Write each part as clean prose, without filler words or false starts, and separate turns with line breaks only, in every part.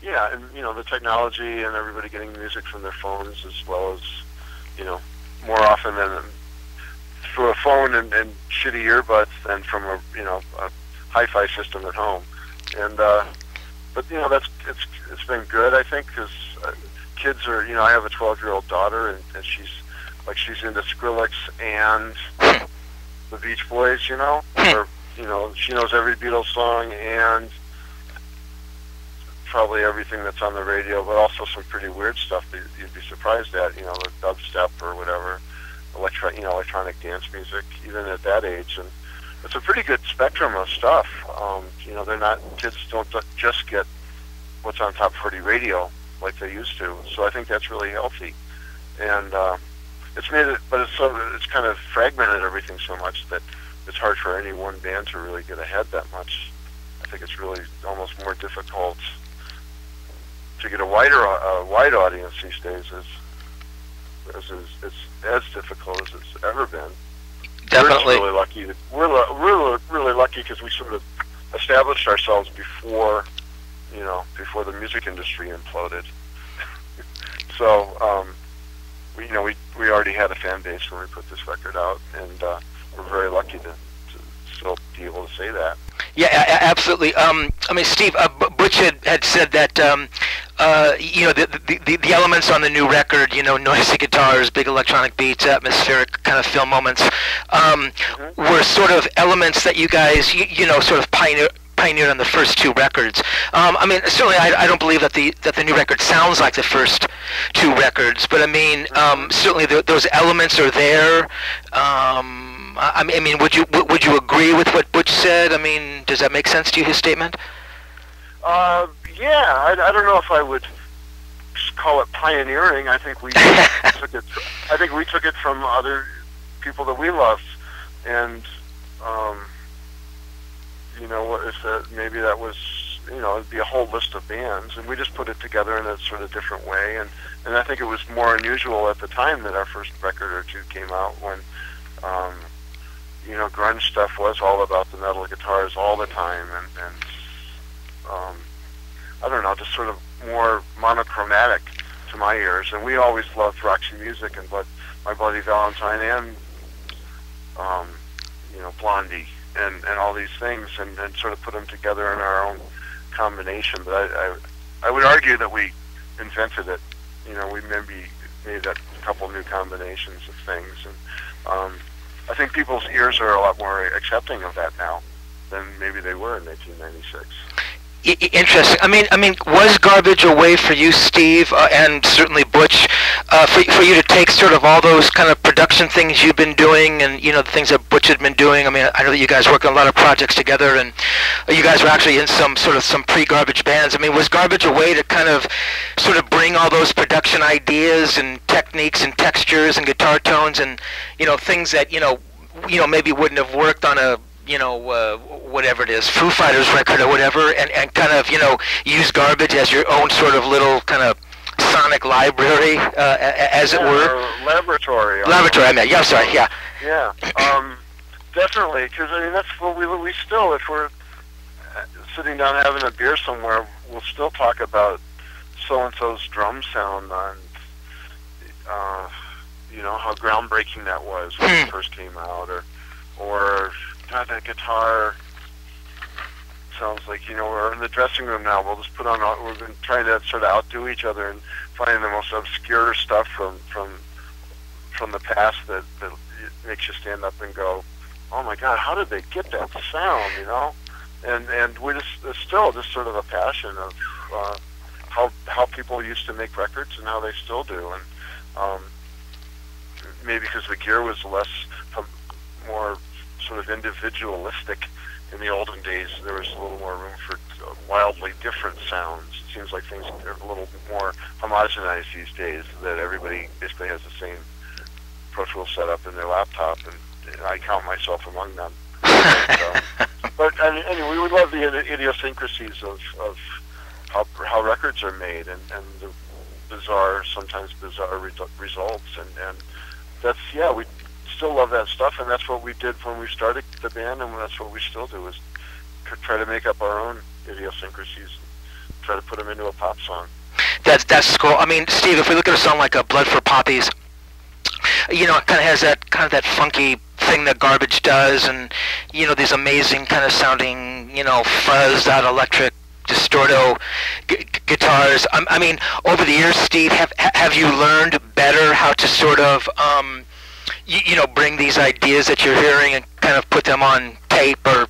yeah, and the technology and everybody getting music from their phones as well as more often than through a phone and shitty earbuds than from a hi-fi system at home. And but that's it's been good, I think, because kids are I have a 12-year-old daughter, and she's into Skrillex and the Beach Boys, or she knows every Beatles song and probably everything that's on the radio, but also some pretty weird stuff that you'd be surprised at, the dubstep or whatever, electronic dance music, even at that age. And it's a pretty good spectrum of stuff. Kids don't just get what's on top 40 radio like they used to. So I think that's really healthy. And it's made it, but it's kind of fragmented everything so much that it's hard for any one band to really get ahead that much. I think it's really almost more difficult to get a wide audience these days. It's as difficult as it's ever been.
Definitely.
We're really lucky. Really lucky because we sort of established ourselves before the music industry imploded. So we already had a fan base when we put this record out, and we're very lucky to still be able to say that.
Yeah, absolutely. Steve, Butch had said that the elements on the new record, noisy guitars, big electronic beats, atmospheric kind of film moments, were sort of elements that you guys, sort of pioneered on the first two records. Certainly I don't believe that the new record sounds like the first two records, but certainly those elements are there. Would you agree with what Butch said? Does that make sense to you, his statement?
Yeah, I don't know if I would call it pioneering. I think we took it from other people that we loved, and maybe that was it'd be a whole list of bands, and we just put it together in a sort of different way, and I think it was more unusual at the time that our first record or two came out when grunge stuff was all about the metal guitars all the time, and I don't know, just sort of more monochromatic to my ears. And we always loved Roxy Music and My Bloody Valentine and Blondie and all these things, and sort of put them together in our own combination. But I would argue that we invented it. We maybe made a couple new combinations of things, and I think people's ears are a lot more accepting of that now than maybe they were in 1996.
Interesting. Was Garbage a way for you, Steve, and certainly Butch, for you to take sort of all those kind of production things you've been doing, and the things that Butch had been doing? I know that you guys work on a lot of projects together, and you guys were actually in some pre-Garbage bands. Was Garbage a way to kind of sort of bring all those production ideas and techniques and textures and guitar tones and things that maybe wouldn't have worked on a whatever it is, Foo Fighters record or whatever, and kind of, use Garbage as your own sort of little kind of sonic library, as it were?
Laboratory.
Yeah, sorry, yeah.
Yeah, definitely, because, that's what we still, if we're sitting down having a beer somewhere, we'll still talk about so-and-so's drum sound and, how groundbreaking that was when it first came out, or God, that guitar sounds like, we're in the dressing room now. We'll just we've been trying to sort of outdo each other and find the most obscure stuff from the past that makes you stand up and go, oh my God, how did they get that sound, And we there's still just sort of a passion of how people used to make records and how they still do. And maybe because the gear was more sort of individualistic in the olden days, there was a little more room for wildly different sounds. It seems like things are a little more homogenized these days, that everybody basically has the same Pro Tools setup in their laptop, and I count myself among them. But anyway, we love the idiosyncrasies of how records are made, and the sometimes bizarre results, and that's, we still love that stuff, and that's what we did when we started the band, and that's what we still do, is try to make up our own idiosyncrasies, try to put them into a pop song.
That's cool. I mean, Steve, if we look at a song like "Blood for Poppies," you know, it kind of has that funky thing that Garbage does, and you know, these amazing kind of sounding, you know, fuzzed out electric distorto guitars. I mean, over the years, Steve, have you learned better how to sort of you know, bring these ideas that you're hearing and kind of put them on tape or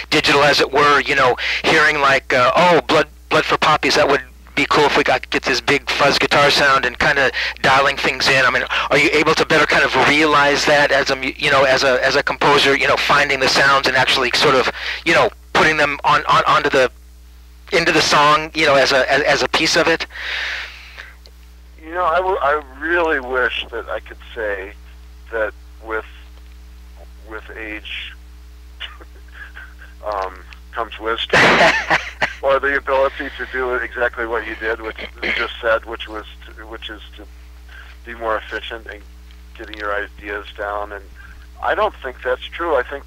digital, as it were? You know, hearing like, oh, blood for Poppies, that would be cool if we got get this big fuzz guitar sound, and kind of dialing things in. I mean, are you able to better kind of realize that as a, you know, as a composer, you know, finding the sounds and actually sort of, you know, putting them onto the into the song, you know, as a piece of it?
You know, I really wish that I could say that with age comes wisdom, or the ability to do exactly what you did, which you just said, which is to be more efficient and getting your ideas down. And I don't think that's true. I think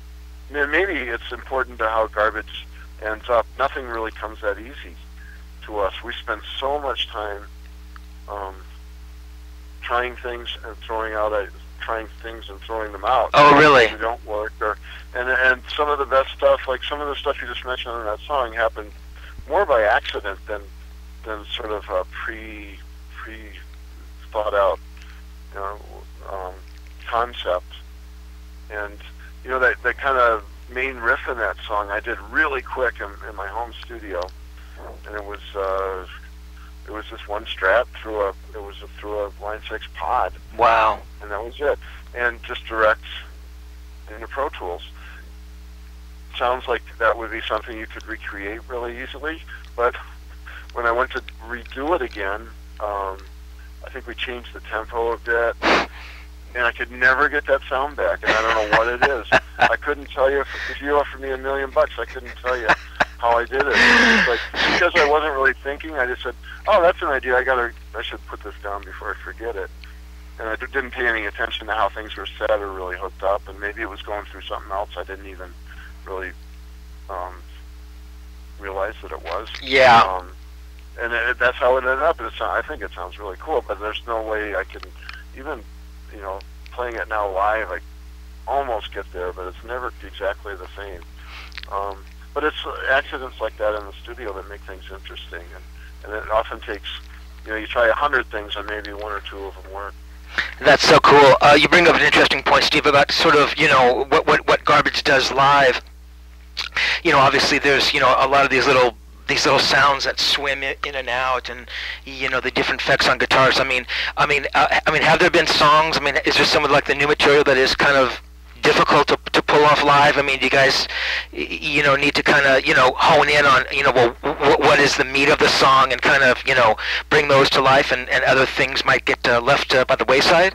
maybe it's important to how Garbage ends up. Nothing really comes that easy to us. We spend so much time trying things and throwing them out.
Oh, really?
They don't work, and some of the best stuff, like some of the stuff you just mentioned in that song, happened more by accident than sort of a pre thought out, you know, concept. And you know, that kind of main riff in that song I did really quick in my home studio, and it was just one strat through a Line 6 pod.
Wow.
And that was it. And just direct into Pro Tools. Sounds like that would be something you could recreate really easily, but when I went to redo it again, I think we changed the tempo a bit, and I could never get that sound back, and I don't know what it is. I couldn't tell you, if you offered me $1 million, I couldn't tell you how I did it. It's like, because I wasn't really thinking, I just said, oh, that's an idea, I should put this down before I forget it. And I didn't pay any attention to how things were set or really hooked up, and maybe it was going through something else I didn't even really realize that it was.
Yeah.
And that's how it ended up. I think it sounds really cool, but there's no way I can even, you know, playing it now live, I almost get there, but it's never exactly the same. But it's accidents like that in the studio that make things interesting, and it often takes, you know, you try 100 things and maybe 1 or 2 of them work.
That's so cool. You bring up an interesting point, Steve, about sort of, you know, what Garbage does live. You know, obviously there's, you know, a lot of these little sounds that swim in and out, and you know, the different effects on guitars. I mean, have there been songs? I mean, is there some of like the new material that is kind of difficult to pull off live? I mean, do you guys, you know, need to kind of, you know, hone in on, you know, well, what is the meat of the song, and kind of, you know, bring those to life, and other things might get left by the wayside?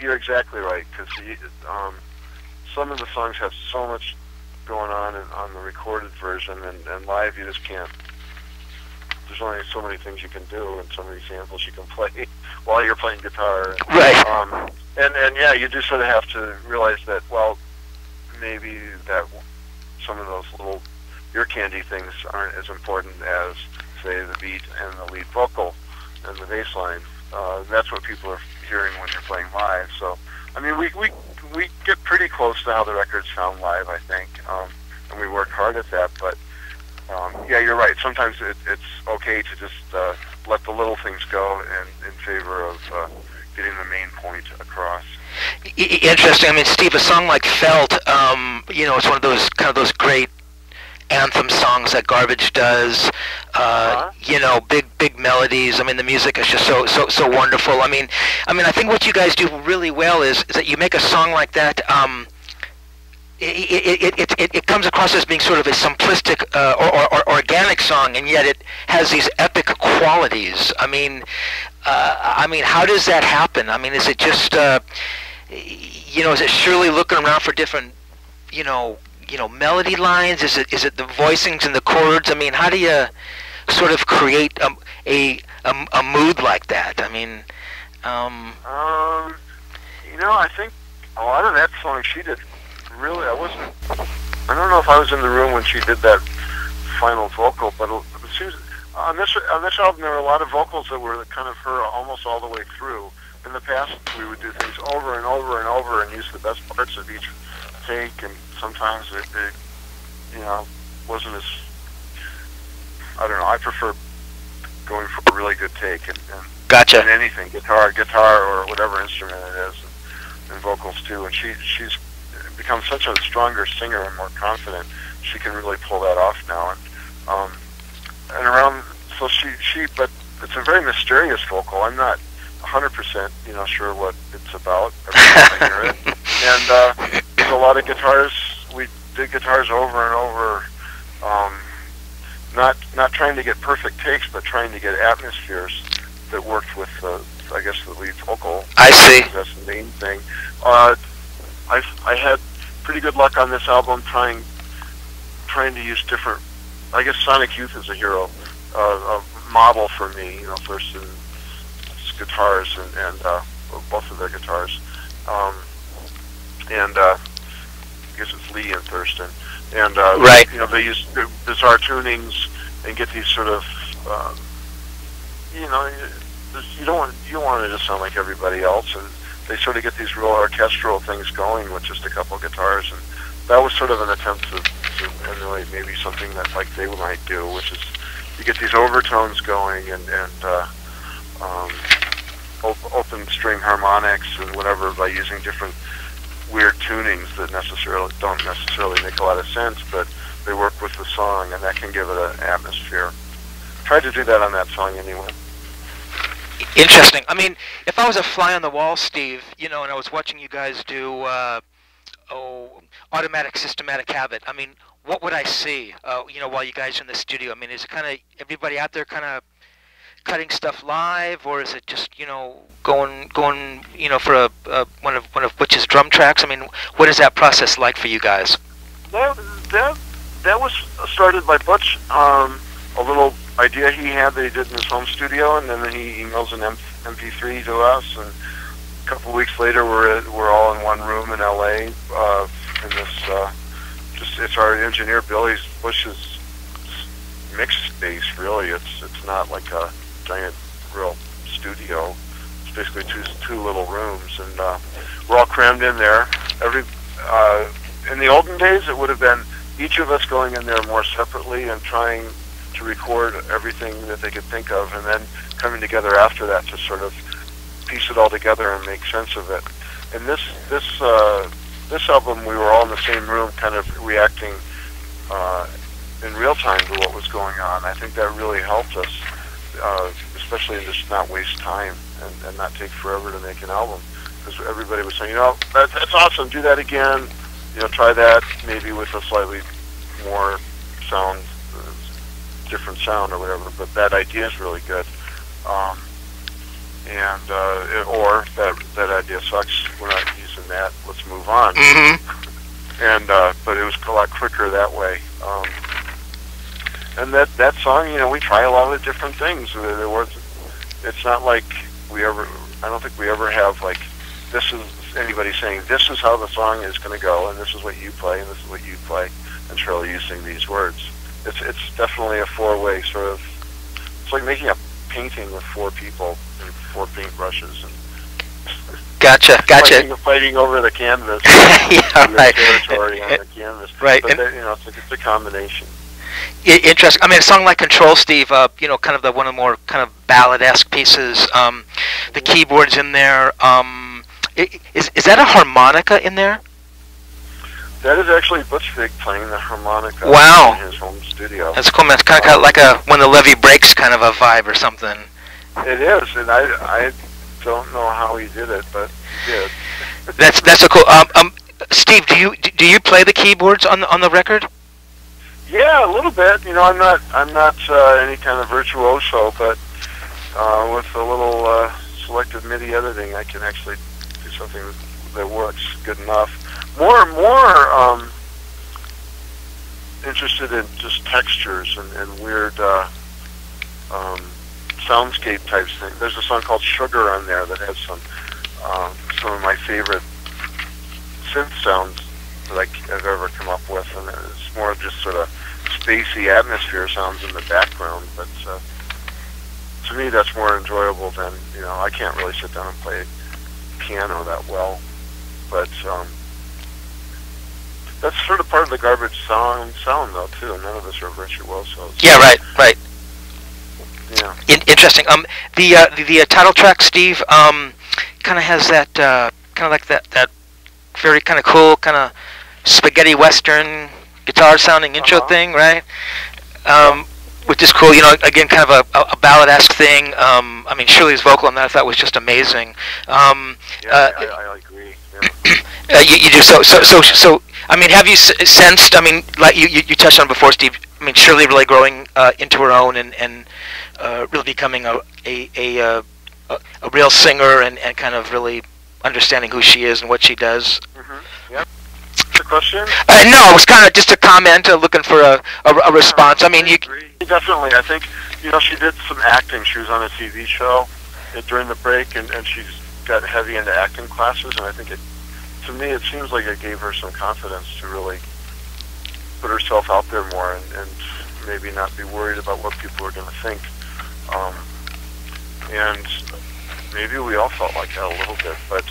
You're exactly right, because some of the songs have so much going on the recorded version, and live you just can't. There's only so many things you can do, and so many samples you can play while you're playing guitar.
Right.
And yeah, you just sort of have to realize that, well, maybe that some of those little ear candy things aren't as important as, say, the beat and the lead vocal and the bass line. That's what people are hearing when you're playing live. So, I mean, we get pretty close to how the records sound live, I think, and we work hard at that. But yeah, you're right. Sometimes it's okay to just let the little things go in favor of getting the main point across.
Interesting. I mean, Steve, a song like "Felt," you know, it's one of those great anthem songs that Garbage does. You know, big melodies. I mean, the music is just so wonderful. I mean, I think what you guys do really well is that you make a song like that. It comes across as being sort of a simplistic or organic song, and yet it has these epic qualities. I mean, how does that happen? I mean, is it just, you know, is it surely looking around for different, you know, melody lines? Is it the voicings and the chords? I mean, how do you sort of create a mood like that? I mean,
you know, I think a lot of that song she did. Really, I don't know if I was in the room when she did that final vocal, but she's on this album. There were a lot of vocals that were kind of her almost all the way through. In the past, we would do things over and over and over and use the best parts of each take, and sometimes it wasn't as, I don't know. I prefer going for a really good take and
Gotcha.
in anything, guitar or whatever instrument it is, and vocals too. And she's become such a stronger singer and more confident. She can really pull that off now. And around, so but it's a very mysterious vocal. I'm not 100% sure what it's about every time I hear it. And there's a lot of guitars. We did guitars over and over. Not trying to get perfect takes, but trying to get atmospheres that worked with I guess the lead vocal.
I see.
That's the main thing. I had pretty good luck on this album trying to use different. I guess Sonic Youth is a hero, a model for me. First in guitars and both of their guitars, and I guess it's Lee and Thurston, and
right.
They use bizarre tunings and get these sort of you don't want it to sound like everybody else, and they sort of get these real orchestral things going with just a couple of guitars, and that was sort of an attempt to emulate maybe something that like they might do, which is you get these overtones going and open string harmonics and whatever by using different weird tunings that don't necessarily make a lot of sense, but they work with the song, and that can give it an atmosphere. Tried to do that on that song anyway.
Interesting. I mean, if I was a fly on the wall, Steve, and I was watching you guys do Automatic Systematic Habit, I mean, what would I see, while you guys are in the studio? I mean, is it kind of everybody out there kind of cutting stuff live, or is it just going for one of Butch's drum tracks? I mean, what is that process like for you guys?
That was started by Butch. A little idea he had that he did in his home studio, and then he emails an MP3 to us, and a couple weeks later we're all in one room in LA in this it's our engineer Bush's mix space. Really, it's not like a giant real studio. It's basically two little rooms, and we're all crammed in there. In the olden days, it would have been each of us going in there more separately and trying to record everything that they could think of, and then coming together after that to sort of piece it all together and make sense of it. And this album, we were all in the same room, kind of reacting in real time to what was going on. I think that really helped us, especially in just not waste time and not take forever to make an album, because everybody was saying, that's awesome, do that again, try that, maybe with a slightly more different sound or whatever, but that idea is really good. Or that idea sucks, we're not using that, let's move on. Mm-hmm. But it was a lot quicker that way. And that song, we try a lot of different things. It's not like I don't think we ever have like, this is anybody saying, this is how the song is going to go, and this is what you play, and this is what you play, and Shirley using these words. It's definitely a four-way sort of, it's like making a painting with four people and four paintbrushes. And
Gotcha.
Fighting over the canvas.
Yeah, right.
Territory on the canvas.
Right.
But it's a combination.
Interesting. I mean, a song like Control, Steve, kind of one of the more kind of ballad-esque pieces. The keyboards in there. Is that a harmonica in there?
That is actually Butch Vig playing the harmonica.
Wow.
In his home studio.
That's cool, man. It's kind of like a When the Levee Breaks kind of a vibe or something.
It is, and I don't know how he did it, but he did.
That's so cool. Steve, do you play the keyboards on the record?
Yeah, a little bit. I'm not any kind of virtuoso, but with a little selective MIDI editing, I can actually do something that works good enough. More interested in just textures and weird soundscape type things. There's a song called Sugar on there that has some of my favorite synth sounds that I've ever come up with, and it's more just sort of spacey atmosphere sounds in the background, but to me that's more enjoyable than, you know, I can't really sit down and play piano that well, but that's sort of part of the garbage sound though too. None of us are virtuosos.
Yeah, right.
Yeah.
Interesting. The title track, Steve, kind of has that kind of like that very kind of cool kind of spaghetti western guitar sounding intro thing, right? Which is cool. You know, again, kind of a ballad-esque thing. I mean, Shirley's vocal on that I thought was just amazing.
I agree. Yeah.
You do so. I mean, have you sensed? I mean, like you touched on before, Steve. I mean, Shirley really growing into her own and really becoming a real singer and kind of really understanding who she is and what she does.
Mm-hmm. Yep. The question?
No, it was kind of just a comment, looking for a response. I mean, you
definitely. I think, you know, she did some acting. She was on a TV show during the break, and she's got heavy into acting classes. And I think to me, it seems like it gave her some confidence to really put herself out there more and maybe not be worried about what people are going to think. And maybe we all felt like that a little bit, but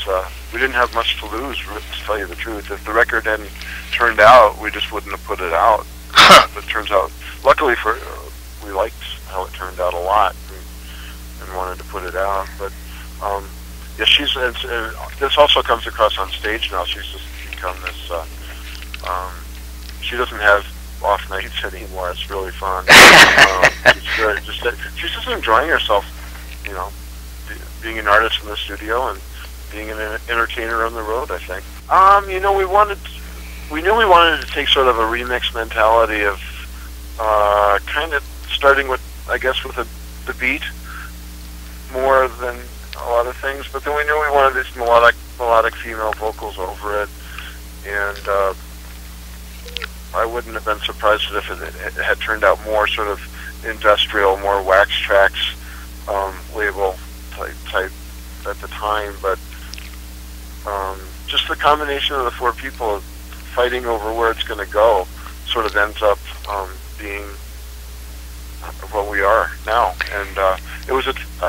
we didn't have much to lose, to tell you the truth. If the record hadn't turned out, we just wouldn't have put it out. But it turns out, luckily we liked how it turned out a lot and wanted to put it out. But yeah, this also comes across on stage now. She's just become this. She doesn't have off nights anymore. It's really fun. She's just enjoying herself, you know, being an artist in the studio and being an entertainer on the road, I think. You know, we knew we wanted to take sort of a remix mentality of kind of starting with, I guess, with the beat more than a lot of things, but then we knew we wanted these melodic female vocals over it, and I wouldn't have been surprised if it had turned out more sort of industrial, more Wax Trax label type at the time, but just the combination of the four people fighting over where it's going to go sort of ends up being what we are now. And I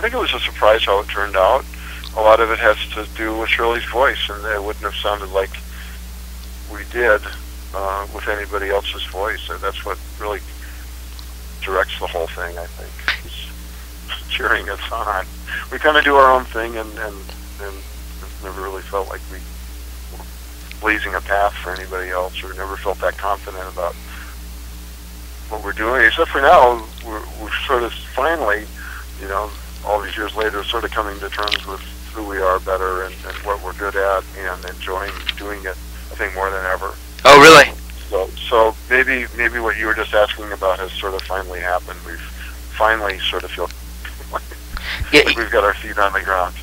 think it was a surprise how it turned out. A lot of it has to do with Shirley's voice, and it wouldn't have sounded like we did with anybody else's voice. So that's what really directs the whole thing, I think, is cheering us on. We kind of do our own thing, and never really felt like we were blazing a path for anybody else, or never felt that confident about what we're doing, except for now, we're sort of finally, you know, all these years later, sort of coming to terms with who we are better and what we're good at, and enjoying doing it, I think, more than ever.
Oh, really?
So maybe what you were just asking about has sort of finally happened. We've finally sort of feel like we've got our feet on the ground.